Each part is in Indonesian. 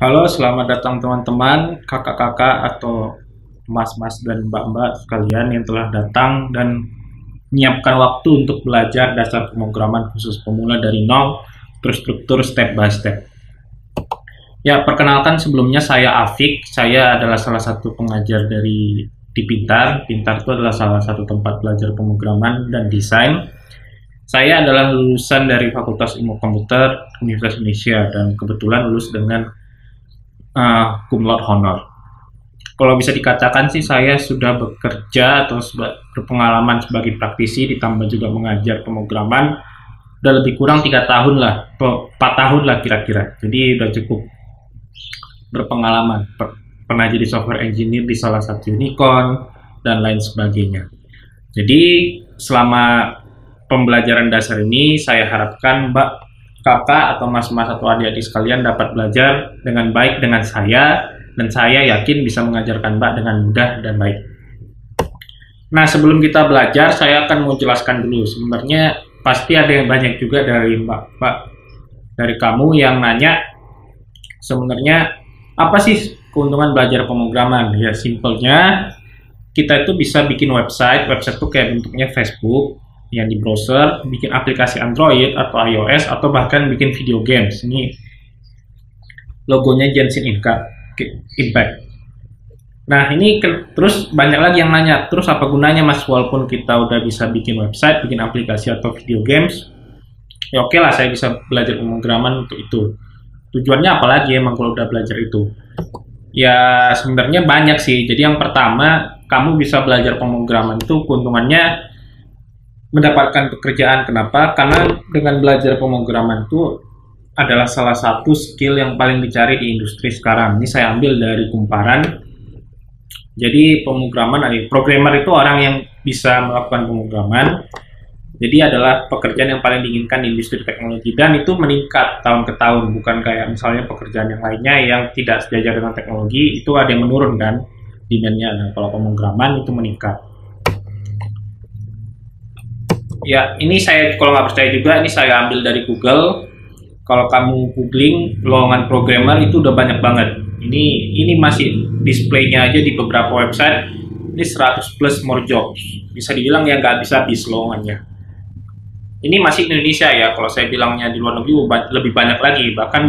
Halo, selamat datang teman-teman, kakak-kakak atau mas-mas dan mbak-mbak sekalian yang telah datang dan menyiapkan waktu untuk belajar dasar pemrograman khusus pemula dari nol, terstruktur step by step. Ya, perkenalkan sebelumnya saya Afik, saya adalah salah satu pengajar di Pintar. Pintar itu adalah salah satu tempat belajar pemrograman dan desain. Saya adalah lulusan dari Fakultas Ilmu Komputer Universitas Indonesia dan kebetulan lulus dengan cum laude honor. Kalau bisa dikatakan sih saya sudah bekerja atau berpengalaman sebagai praktisi ditambah juga mengajar pemrograman udah lebih kurang 3 tahun lah, 4 tahun lah kira-kira. Jadi udah cukup berpengalaman. Pernah jadi software engineer di salah satu unicorn dan lain sebagainya. Jadi selama pembelajaran dasar ini saya harapkan Mbak, kakak atau mas-mas atau adik-adik sekalian dapat belajar dengan baik dengan saya, dan saya yakin bisa mengajarkan Mbak dengan mudah dan baik. Nah, sebelum kita belajar, saya akan menjelaskan dulu. Sebenarnya pasti ada yang banyak juga dari Mbak, dari kamu yang nanya, sebenarnya apa sih keuntungan belajar pemrograman? Ya, simpelnya kita itu bisa bikin website itu kayak bentuknya Facebook, yang di browser, bikin aplikasi Android atau iOS, atau bahkan bikin video games. Ini logonya Genshin Impact. Nah, ini terus banyak lagi yang nanya, terus apa gunanya mas walaupun kita udah bisa bikin website, bikin aplikasi atau video games? Ya oke lah, saya bisa belajar pemrograman untuk itu. Tujuannya apa lagi emang kalau udah belajar itu? Ya sebenarnya banyak sih. Jadi yang pertama, kamu bisa belajar pemrograman itu keuntungannya mendapatkan pekerjaan. Kenapa? Karena dengan belajar pemrograman itu adalah salah satu skill yang paling dicari di industri sekarang. Ini saya ambil dari Kumparan. Jadi programmer itu orang yang bisa melakukan pemrograman. Jadi adalah pekerjaan yang paling diinginkan di industri teknologi, dan itu meningkat tahun ke tahun. Bukan kayak misalnya pekerjaan yang lainnya yang tidak sejajar dengan teknologi, itu ada yang menurun kan demand-nya. Nah, kalau pemrograman itu meningkat. Ya, ini saya kalau nggak percaya juga, ini saya ambil dari Google. Kalau kamu googling lowongan programmer itu udah banyak banget. Ini masih displaynya aja di beberapa website. Ini 100 plus more jobs. Bisa dibilang ya nggak bisa habis lowongannya. Ini masih Indonesia ya. Kalau saya bilangnya di luar negeri lebih banyak lagi. Bahkan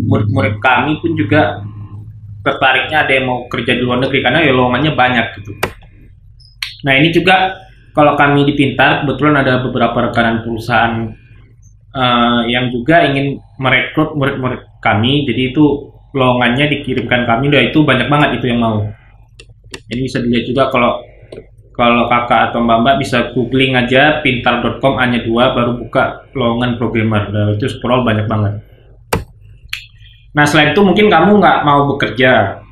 murid-murid kami pun juga tertariknya ada yang mau kerja di luar negeri karena ya lowongannya banyak gitu. Nah, ini juga kalau kami di Pintar, kebetulan ada beberapa rekanan perusahaan yang juga ingin merekrut murid-murid kami. Jadi itu lowongannya dikirimkan kami, udah itu banyak banget itu yang mau. Ini bisa dilihat juga kalau kakak atau mbak-mbak bisa googling aja pintar.com hanya 2 baru buka lowongan programmer. Nah, itu scroll banyak banget. Nah, selain itu mungkin kamu nggak mau bekerja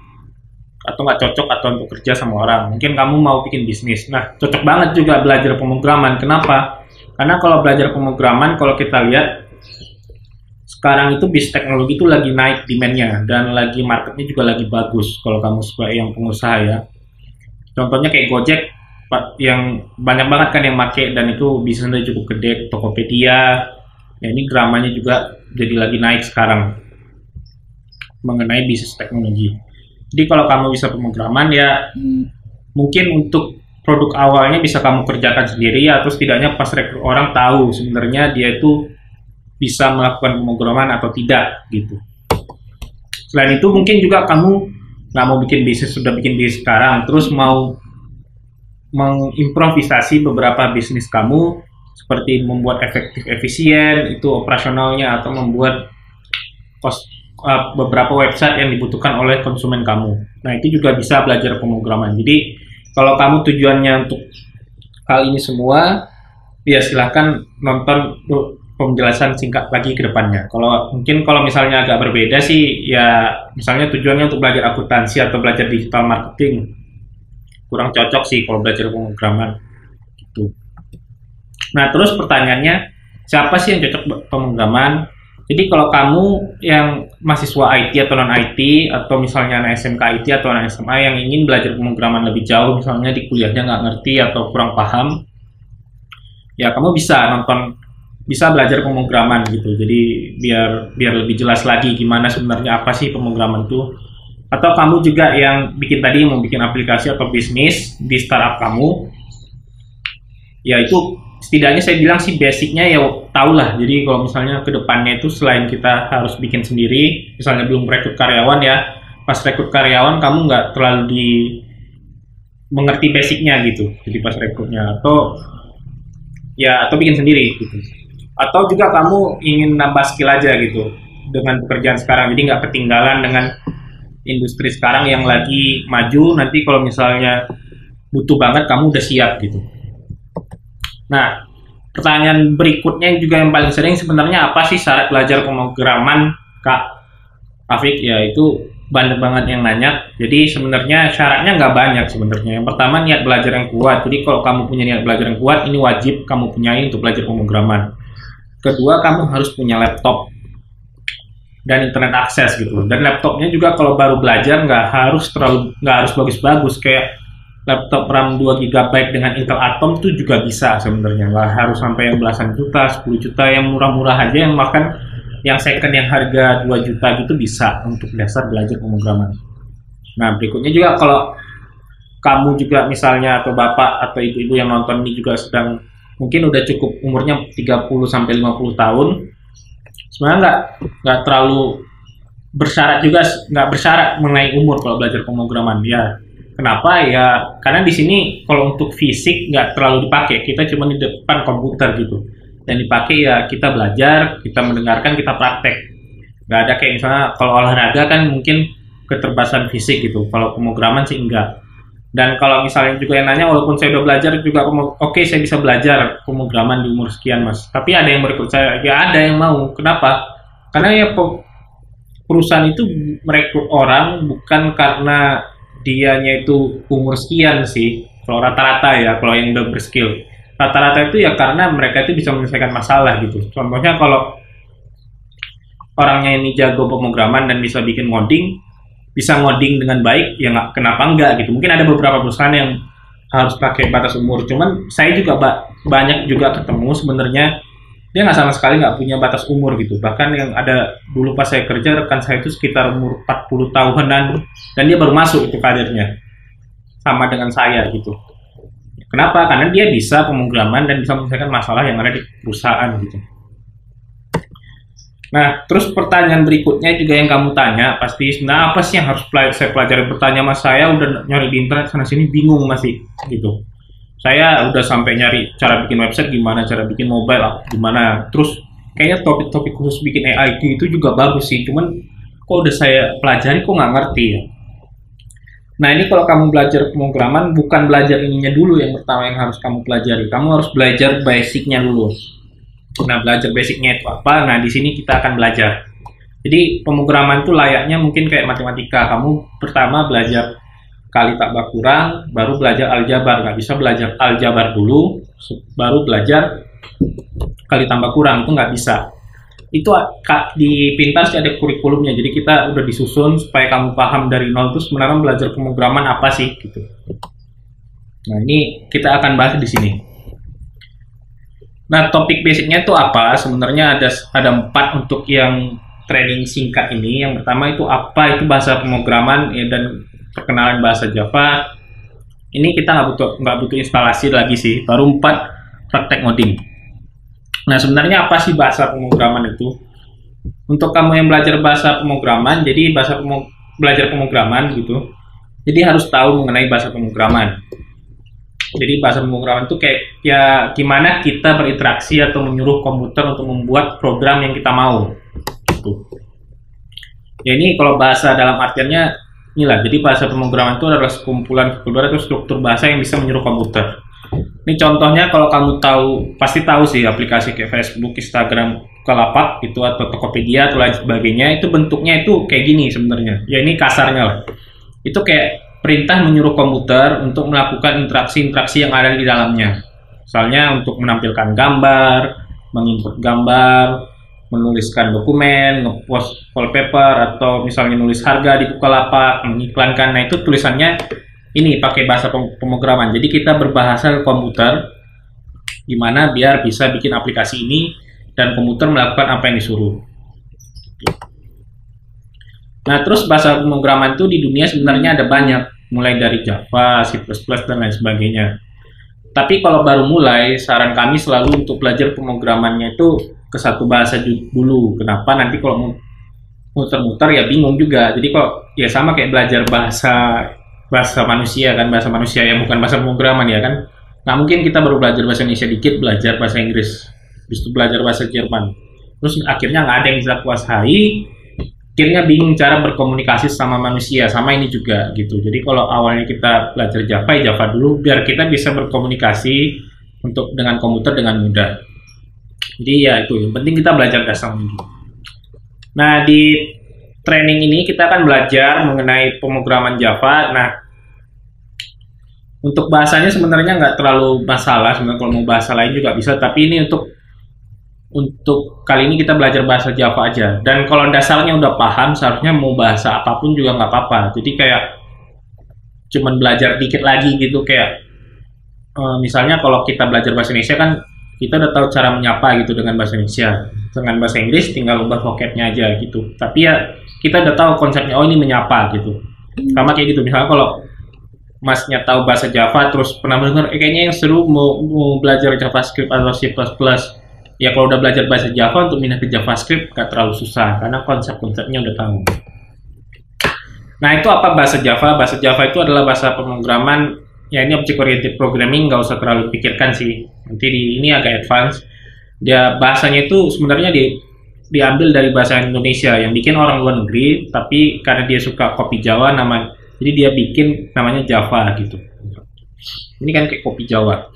atau nggak cocok atau untuk kerja sama orang, mungkin kamu mau bikin bisnis. Nah, cocok banget juga belajar pemrograman. Kenapa? Karena kalau belajar pemrograman, kalau kita lihat sekarang itu bisnis teknologi itu lagi naik demand-nya dan lagi marketnya juga lagi bagus kalau kamu sebagai yang pengusaha ya. Contohnya kayak Gojek yang banyak banget kan yang make, dan itu bisnisnya cukup gede. Tokopedia, ya ini gramanya juga jadi lagi naik sekarang mengenai bisnis teknologi. Jadi kalau kamu bisa pemrograman ya mungkin untuk produk awalnya bisa kamu kerjakan sendiri ya, atau setidaknya pas rekrut orang tahu sebenarnya dia itu bisa melakukan pemrograman atau tidak gitu. Selain itu mungkin juga kamu nggak mau bikin bisnis, sudah bikin bisnis sekarang, terus mau mengimprovisasi beberapa bisnis kamu seperti membuat efektif efisien itu operasionalnya, atau membuat beberapa website yang dibutuhkan oleh konsumen kamu. Nah, itu juga bisa belajar pemrograman. Jadi kalau kamu tujuannya untuk hal ini semua, ya silahkan nonton penjelasan singkat lagi ke depannya. Kalau misalnya agak berbeda sih, ya misalnya tujuannya untuk belajar akuntansi atau belajar digital marketing, kurang cocok sih kalau belajar pemrograman gitu. Nah, terus pertanyaannya, siapa sih yang cocok pemrograman? Jadi kalau kamu yang mahasiswa IT atau non-IT, atau misalnya anak SMK IT atau anak SMA yang ingin belajar pemrograman lebih jauh, misalnya di kuliahnya nggak ngerti atau kurang paham, ya kamu bisa nonton bisa belajar pemrograman gitu. Jadi biar lebih jelas lagi gimana sebenarnya apa sih pemrograman itu. Atau kamu juga yang bikin tadi mau bikin aplikasi atau bisnis di startup kamu, ya itu setidaknya saya bilang sih basicnya ya tau lah. Jadi kalau misalnya ke depannya itu selain kita harus bikin sendiri, misalnya belum rekrut karyawan ya, pas rekrut karyawan kamu nggak terlalu mengerti basicnya gitu. Jadi pas rekrutnya atau bikin sendiri gitu. Atau juga kamu ingin nambah skill aja gitu dengan pekerjaan sekarang, jadi nggak ketinggalan dengan industri sekarang yang lagi maju. Nanti kalau misalnya butuh banget kamu udah siap gitu. Nah, pertanyaan berikutnya juga yang paling sering sebenarnya apa sih syarat belajar pemrograman, Kak Afik? Ya itu banyak banget yang nanya. Jadi sebenarnya syaratnya nggak banyak sebenarnya. Yang pertama niat belajar yang kuat. Jadi kalau kamu punya niat belajar yang kuat, ini wajib kamu punyai untuk belajar pemrograman. Kedua, kamu harus punya laptop dan internet akses gitu. Dan laptopnya juga kalau baru belajar nggak harus bagus-bagus, kayak laptop RAM 2 GB dengan Intel Atom itu juga bisa sebenarnya. Nggak harus sampai yang belasan juta, 10 juta, yang murah-murah aja, yang makan yang second yang harga 2 juta gitu bisa untuk dasar belajar pemrograman. Nah, berikutnya juga kalau kamu juga misalnya atau bapak atau ibu-ibu yang nonton ini juga sedang mungkin udah cukup umurnya 30 sampai 50 tahun, sebenarnya nggak terlalu bersyarat juga, nggak bersyarat mengenai umur kalau belajar pemrograman. Ya kenapa ya, karena di sini kalau untuk fisik nggak terlalu dipakai, kita cuma di depan komputer gitu, dan dipakai ya kita belajar, kita mendengarkan, kita praktek. Nggak ada kayak misalnya kalau olahraga kan mungkin keterbatasan fisik gitu, kalau pemrograman sih enggak. Dan kalau misalnya juga yang nanya, walaupun saya udah belajar juga, oke, saya bisa belajar pemrograman di umur sekian mas, tapi ada yang merekrut saya, ya ada yang mau. Kenapa? Karena ya perusahaan itu merekrut orang bukan karena dianya itu umur sekian sih, kalau rata-rata ya, kalau yang udah berskill rata-rata itu ya karena mereka itu bisa menyelesaikan masalah gitu. Contohnya kalau orangnya ini jago pemrograman dan bisa bikin ngoding, bisa ngoding dengan baik, ya nggak, kenapa enggak gitu. Mungkin ada beberapa perusahaan yang harus pakai batas umur, cuman saya juga banyak juga ketemu sebenarnya dia nggak sama sekali nggak punya batas umur gitu. Bahkan yang ada dulu pas saya kerja, rekan saya itu sekitar umur 40 tahunan dan dia baru masuk itu karirnya, sama dengan saya gitu. Kenapa? Karena dia bisa pemrograman dan bisa menyelesaikan masalah yang ada di perusahaan gitu. Nah, terus pertanyaan berikutnya juga yang kamu tanya, pasti sebenarnya apa sih yang harus saya pelajari? Bertanya mas, saya udah nyari di internet sana sini bingung masih gitu. Saya udah sampai nyari cara bikin website gimana, cara bikin mobile gimana. Terus kayaknya topik-topik khusus bikin AI itu juga bagus sih, cuman kok udah saya pelajari kok nggak ngerti ya. Nah, ini kalau kamu belajar pemrograman, bukan belajar ininya dulu yang pertama yang harus kamu pelajari. Kamu harus belajar basicnya dulu. Nah, belajar basicnya itu apa? Nah, di sini kita akan belajar. Jadi, pemrograman itu layaknya mungkin kayak matematika. Kamu pertama belajar kali tambah kurang, baru belajar aljabar. Nggak bisa belajar aljabar dulu, baru belajar kali tambah kurang. Itu nggak bisa. Itu di Pintar sih ada kurikulumnya. Jadi, kita udah disusun supaya kamu paham dari nol itu sebenarnya belajar pemrograman apa sih gitu. Nah, ini kita akan bahas di sini. Nah, topik basicnya itu apa? Sebenarnya ada 4 untuk yang training singkat ini. Yang pertama itu apa itu bahasa pemrograman ya, dan perkenalan bahasa Java. Ini kita nggak butuh instalasi lagi sih. Baru 4 praktek ngoding. Nah, sebenarnya apa sih bahasa pemrograman itu? Untuk kamu yang belajar bahasa pemrograman, jadi belajar pemrograman gitu. Jadi harus tahu mengenai bahasa pemrograman. Jadi bahasa pemrograman itu kayak ya gimana kita berinteraksi atau menyuruh komputer untuk membuat program yang kita mau. Gitu. Ya ini kalau bahasa dalam artiannya inilah. Jadi bahasa pemrograman itu adalah sekumpulan atau struktur bahasa yang bisa menyuruh komputer. Ini contohnya kalau kamu pasti tahu sih aplikasi kayak Facebook, Instagram, Bukalapak gitu atau Tokopedia atau lain sebagainya, itu bentuknya itu kayak gini sebenarnya. Ya ini kasarnya lah. Itu kayak perintah menyuruh komputer untuk melakukan interaksi-interaksi yang ada di dalamnya. Misalnya untuk menampilkan gambar, menginput gambar, menuliskan dokumen, ngepost wallpaper, atau misalnya nulis harga di Bukalapak, mengiklankan. Nah, itu tulisannya ini pakai bahasa pemrograman. Jadi kita berbahasa ke komputer gimana biar bisa bikin aplikasi ini dan komputer melakukan apa yang disuruh. Nah, terus bahasa pemrograman itu di dunia sebenarnya ada banyak, mulai dari Java, C++, dan lain sebagainya. Tapi kalau baru mulai, saran kami selalu untuk belajar pemrogramannya itu ke satu bahasa dulu. Kenapa? Nanti kalau muter-muter ya bingung juga. Jadi kok ya sama kayak belajar bahasa manusia kan, bahasa manusia yang bukan bahasa pemrograman ya kan. Nggak mungkin kita baru belajar bahasa Indonesia dikit, belajar bahasa Inggris, habis itu belajar bahasa Jerman. Terus akhirnya nggak ada yang bisa kuasai, akhirnya bingung cara berkomunikasi sama manusia. Sama ini juga gitu. Jadi kalau awalnya kita belajar Java, ya Java dulu biar kita bisa berkomunikasi untuk dengan komputer dengan mudah. Jadi ya itu, yang penting kita belajar dasar dulu. Nah, di training ini kita akan belajar mengenai pemrograman Java. Nah, untuk bahasanya sebenarnya nggak terlalu masalah. Sebenarnya kalau mau bahasa lain juga bisa, tapi ini untuk kali ini kita belajar bahasa Java aja. Dan kalau dasarnya udah paham, seharusnya mau bahasa apapun juga nggak apa-apa. Jadi kayak cuman belajar dikit lagi gitu, kayak misalnya kalau kita belajar bahasa Indonesia kan kita udah tahu cara menyapa gitu dengan bahasa Indonesia. Dengan bahasa Inggris tinggal ubah vocabnya aja gitu. Tapi ya kita udah tahu konsepnya, oh ini menyapa gitu. Sama kayak gitu, misalnya kalau Masnya tahu bahasa Java terus pernah mendengar kayaknya yang seru mau belajar JavaScript atau C++. Ya kalau udah belajar bahasa Java, untuk pindah ke JavaScript gak terlalu susah karena konsep-konsepnya udah tahu. Nah, itu apa bahasa Java? Bahasa Java itu adalah bahasa pemrograman, ya ini object oriented programming, nggak usah terlalu pikirkan sih. Nanti ini agak advance. Dia bahasanya itu sebenarnya diambil dari bahasa Indonesia yang bikin orang luar negeri, tapi karena dia suka kopi Jawa jadi dia bikin namanya Java gitu. Ini kan kayak kopi Jawa.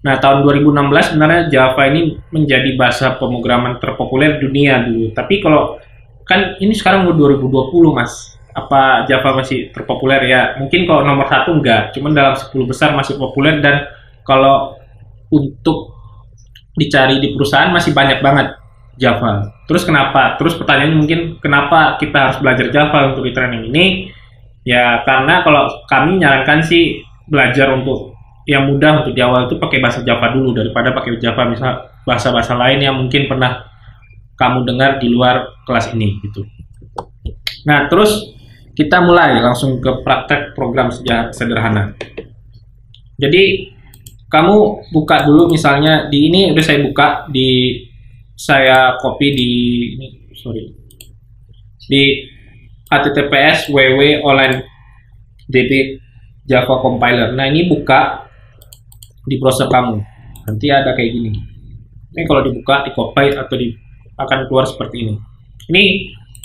Nah, tahun 2016 sebenarnya Java ini menjadi bahasa pemrograman terpopuler dunia dulu. Tapi kalau kan ini sekarang udah 2020, Mas. Apa Java masih terpopuler ya? Mungkin kalau nomor 1 enggak, cuman dalam 10 besar masih populer, dan kalau untuk dicari di perusahaan masih banyak banget Java. Terus kenapa? Terus pertanyaannya mungkin kenapa kita harus belajar Java untuk di training ini? Ya karena kalau kami nyarankan sih belajar untuk yang mudah untuk di awal itu pakai bahasa Java dulu daripada pakai Java misal bahasa-bahasa lain yang mungkin pernah kamu dengar di luar kelas ini gitu. Nah, terus kita mulai langsung ke praktek program sederhana. Jadi kamu buka dulu misalnya di ini udah saya copy di https www.online.db Java compiler. Nah, ini buka di browser kamu. Nanti ada kayak gini. Ini kalau dibuka, di-copy atau akan keluar seperti ini. Ini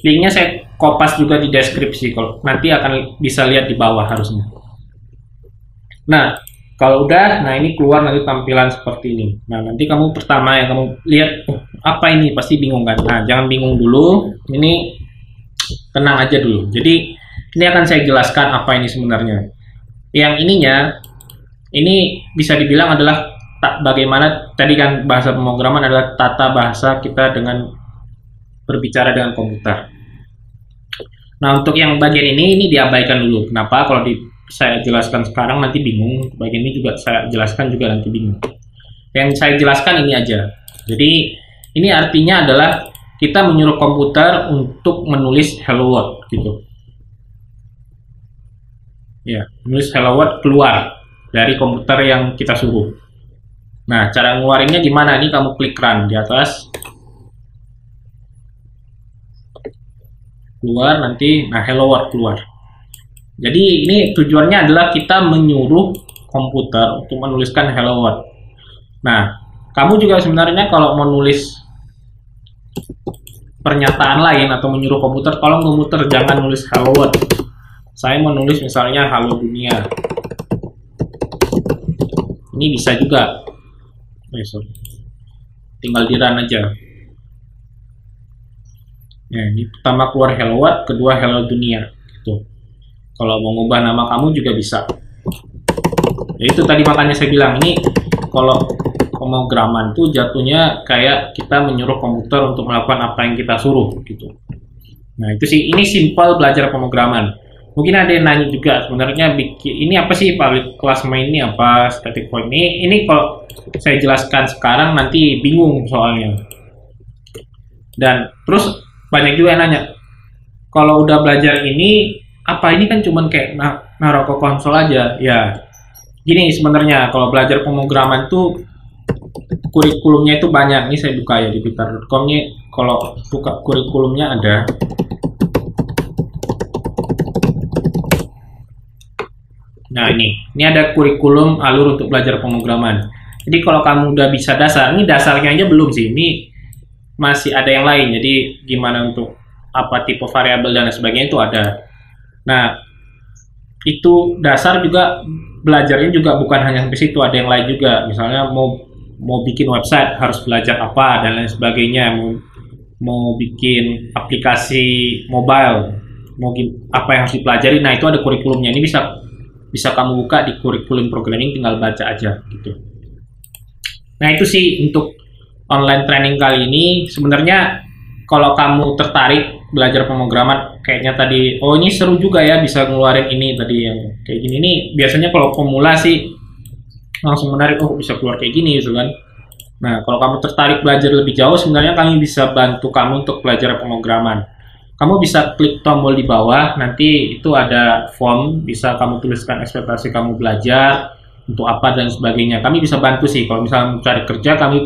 linknya saya kopas juga di deskripsi. Kalau nanti akan bisa lihat di bawah harusnya. Nah, kalau udah, ini keluar nanti tampilan seperti ini. Nah, nanti kamu pertama yang kamu lihat, apa ini? Pasti bingung kan? Nah, jangan bingung dulu. Ini tenang aja dulu. Jadi, ini akan saya jelaskan apa ini sebenarnya. Yang ini bisa dibilang adalah bagaimana tadi kan bahasa pemrograman adalah tata bahasa kita dengan berbicara dengan komputer. Nah, untuk yang bagian ini diabaikan dulu. Kenapa? Kalau saya jelaskan sekarang nanti bingung. Bagian ini juga saya jelaskan juga nanti bingung. Yang saya jelaskan ini aja. Jadi ini artinya adalah kita menyuruh komputer untuk menulis hello world gitu. Ya, menulis hello world keluar dari komputer yang kita suruh. Nah, cara ngeluarinnya gimana? Ini kamu klik run di atas. Keluar nanti, hello world keluar. Jadi ini tujuannya adalah kita menyuruh komputer untuk menuliskan hello world. Nah, kamu juga sebenarnya kalau menulis pernyataan lain atau menyuruh komputer, tolong komputer jangan nulis hello world. Saya menulis misalnya halo dunia. Ini bisa juga. Tinggal di run aja. Nah, ini pertama keluar hello world, kedua hello dunia. Gitu. Kalau mau ngubah nama kamu juga bisa. Ya, itu tadi makanya saya bilang ini kalau pemrograman itu jatuhnya kayak kita menyuruh komputer untuk melakukan apa yang kita suruh gitu. Nah, itu sih, ini simple belajar pemrograman. Mungkin ada yang nanya juga sebenarnya ini apa sih public class main ini apa static void ini kalau saya jelaskan sekarang nanti bingung soalnya. Dan terus banyak juga yang nanya, kalau udah belajar ini, apa ini kan cuman kayak naruh ke konsol aja? Ya, gini sebenarnya kalau belajar pemrograman tuh kurikulumnya itu banyak. Ini saya buka ya di pintar.com nih. Kalau buka kurikulumnya ada. Nah ini ada kurikulum alur untuk belajar pemrograman. Jadi kalau kamu udah bisa dasar, ini dasarnya aja belum sih. Ini masih ada yang lain. Jadi gimana untuk apa tipe variabel dan sebagainya itu ada. Nah itu dasar juga belajarnya juga bukan hanya sampai situ, ada yang lain juga. Misalnya mau bikin website harus belajar apa dan lain sebagainya. Mau bikin aplikasi mobile, mau apa yang harus dipelajari. Nah itu ada kurikulumnya. Ini bisa kamu buka di kurikulum programming, tinggal baca aja gitu. Nah itu sih untuk online training kali ini. Sebenarnya kalau kamu tertarik belajar pemrograman, kayaknya tadi, oh ini seru juga ya, bisa ngeluarin ini tadi yang kayak gini. Ini biasanya kalau pemula sih langsung menarik, oh bisa keluar kayak gini gitu kan. Nah kalau kamu tertarik belajar lebih jauh, sebenarnya kami bisa bantu kamu untuk belajar pemrograman. Kamu bisa klik tombol di bawah, nanti itu ada form, bisa kamu tuliskan ekspektasi kamu belajar, untuk apa dan sebagainya. Kami bisa bantu sih, kalau misalnya mencari kerja, kami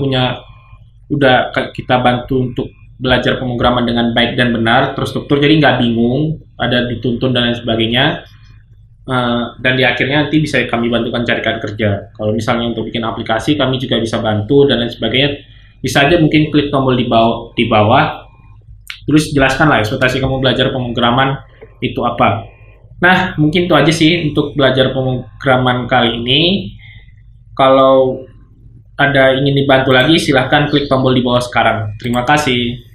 udah kita bantu untuk belajar pemrograman dengan baik dan benar, terstruktur, jadi nggak bingung, ada dituntun dan lain sebagainya. Dan di akhirnya nanti bisa kami bantukan carikan kerja. Kalau misalnya untuk bikin aplikasi, kami juga bisa bantu dan lain sebagainya. Bisa aja mungkin klik tombol di bawah, terus jelaskan lah ekspektasi kamu belajar pemrograman itu apa. Nah, mungkin itu aja sih untuk belajar pemrograman kali ini. Kalau ada ingin dibantu lagi, silahkan klik tombol di bawah sekarang. Terima kasih.